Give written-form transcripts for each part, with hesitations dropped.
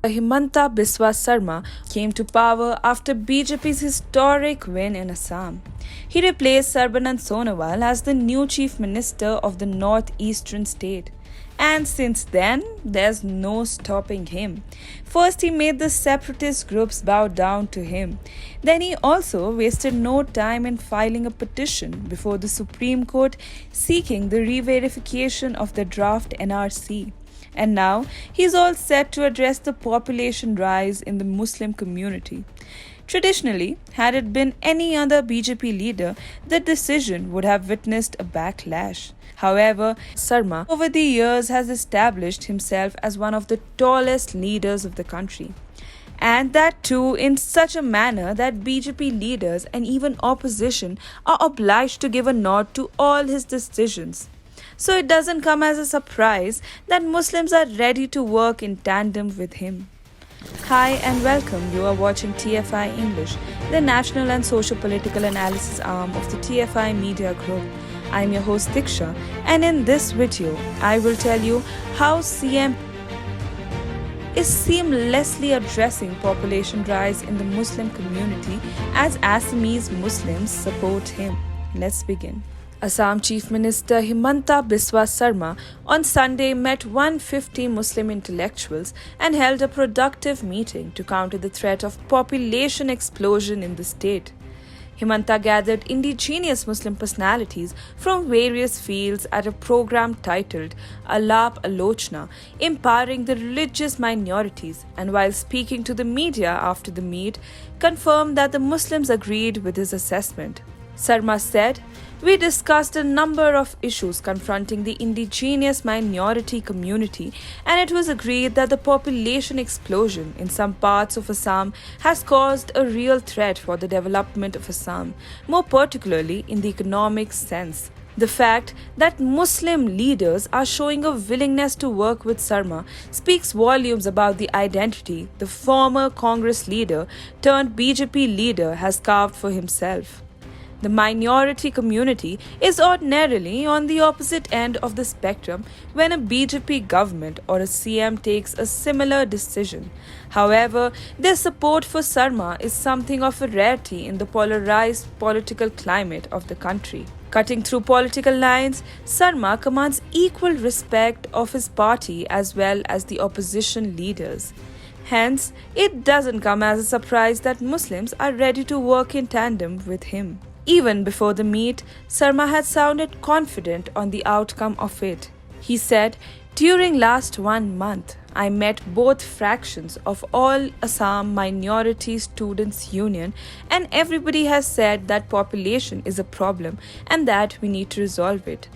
Himanta Biswa Sarma came to power after BJP's historic win in Assam. He replaced Sarbanand Sonowal as the new chief minister of the northeastern state. And since then, there's no stopping him. First, he made the separatist groups bow down to him. Then, he also wasted no time in filing a petition before the Supreme Court seeking the re-verification of the draft NRC. And now he's all set to address the population rise in the Muslim community. Traditionally, had it been any other BJP leader, the decision would have witnessed a backlash. However, Sarma over the years has established himself as one of the tallest leaders of the country. And that too in such a manner that BJP leaders and even opposition are obliged to give a nod to all his decisions. So it doesn't come as a surprise that Muslims are ready to work in tandem with him. Hi and welcome. You are watching TFI English, the national and socio-political analysis arm of the TFI Media Group. I am your host Diksha, and in this video, I will tell you how CM is seamlessly addressing population rise in the Muslim community as Assamese Muslims support him. Let's begin. Assam Chief Minister Himanta Biswa Sarma on Sunday met 150 Muslim intellectuals and held a productive meeting to counter the threat of population explosion in the state. Himanta gathered indigenous Muslim personalities from various fields at a program titled Alap Alochna, empowering the religious minorities, and while speaking to the media after the meet, confirmed that the Muslims agreed with his assessment. Sarma said, "We discussed a number of issues confronting the indigenous minority community, and it was agreed that the population explosion in some parts of Assam has caused a real threat for the development of Assam, more particularly in the economic sense." The fact that Muslim leaders are showing a willingness to work with Sarma speaks volumes about the identity the former Congress leader turned BJP leader has carved for himself. The minority community is ordinarily on the opposite end of the spectrum when a BJP government or a CM takes a similar decision. However, their support for Sarma is something of a rarity in the polarized political climate of the country. Cutting through political lines, Sarma commands equal respect of his party as well as the opposition leaders. Hence, it doesn't come as a surprise that Muslims are ready to work in tandem with him. Even before the meet, Sarma had sounded confident on the outcome of it. He said, "During last 1 month, I met both fractions of all Assam Minority Students Union, and everybody has said that population is a problem and that we need to resolve it.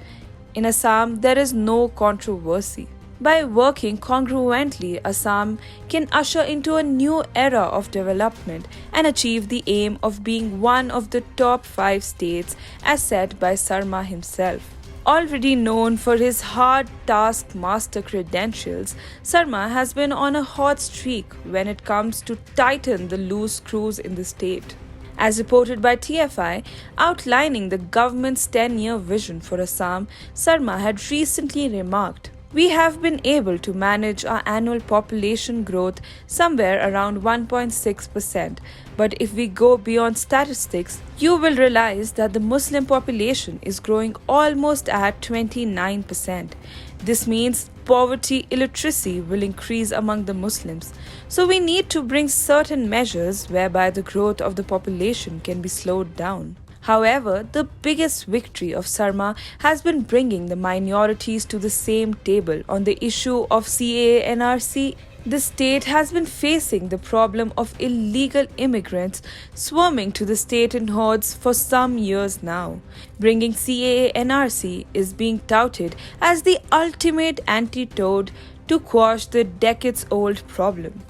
In Assam, there is no controversy. By working congruently, Assam can usher into a new era of development and achieve the aim of being one of the top 5 states as said by Sarma himself." Already known for his hard taskmaster credentials, Sarma has been on a hot streak when it comes to tighten the loose screws in the state. As reported by TFI, outlining the government's 10-year vision for Assam, Sarma had recently remarked, "We have been able to manage our annual population growth somewhere around 1.6%. But if we go beyond statistics, you will realize that the Muslim population is growing almost at 29%. This means poverty illiteracy will increase among the Muslims. So we need to bring certain measures whereby the growth of the population can be slowed down." However, the biggest victory of Sarma has been bringing the minorities to the same table on the issue of CAA NRC. The state has been facing the problem of illegal immigrants swarming to the state in hordes for some years now. Bringing CAA NRC is being touted as the ultimate antidote to quash the decades-old problem.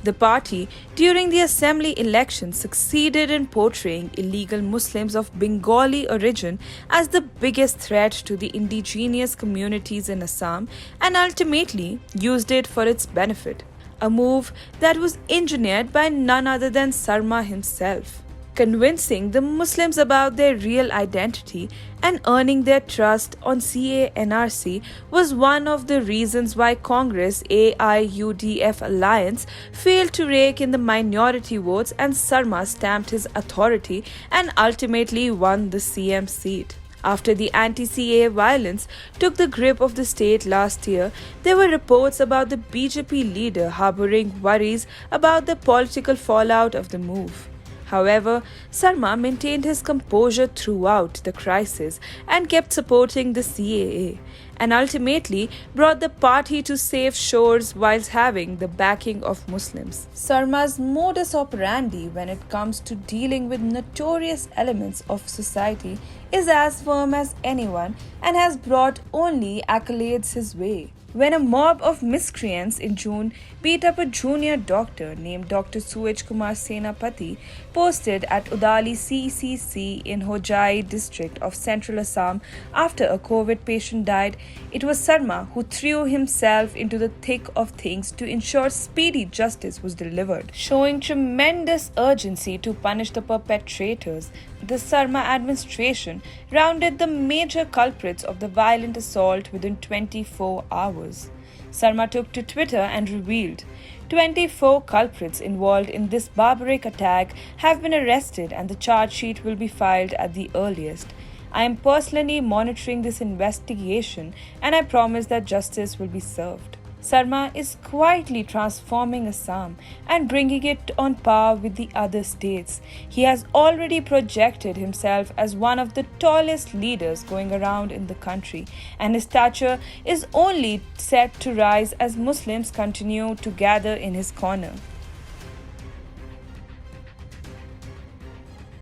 The party, during the assembly election, succeeded in portraying illegal Muslims of Bengali origin as the biggest threat to the indigenous communities in Assam and ultimately used it for its benefit, a move that was engineered by none other than Sarma himself. convincing the Muslims about their real identity and earning their trust on CA-NRC was one of the reasons why Congress AIUDF alliance failed to rake in the minority votes and Sarma stamped his authority and ultimately won the CM seat. After the anti-CAA violence took the grip of the state last year, there were reports about the BJP leader harboring worries about the political fallout of the move. However, Sarma maintained his composure throughout the crisis and kept supporting the CAA, and ultimately brought the party to safe shores whilst having the backing of Muslims. Sarma's modus operandi when it comes to dealing with notorious elements of society is as firm as anyone and has brought only accolades his way. When a mob of miscreants in June beat up a junior doctor named Dr. Suej Kumar Senapati, posted at Udali CCC in Hojai district of central Assam after a COVID patient died, it was Sarma who threw himself into the thick of things to ensure speedy justice was delivered. Showing tremendous urgency to punish the perpetrators, the Sarma administration rounded the major culprits of the violent assault within 24 hours. Sarma took to Twitter and revealed, 24 culprits involved in this barbaric attack have been arrested and the charge sheet will be filed at the earliest. I am personally monitoring this investigation and I promise that justice will be served. Sarma is quietly transforming Assam and bringing it on par with the other states. He has already projected himself as one of the tallest leaders going around in the country, and his stature is only set to rise as Muslims continue to gather in his corner.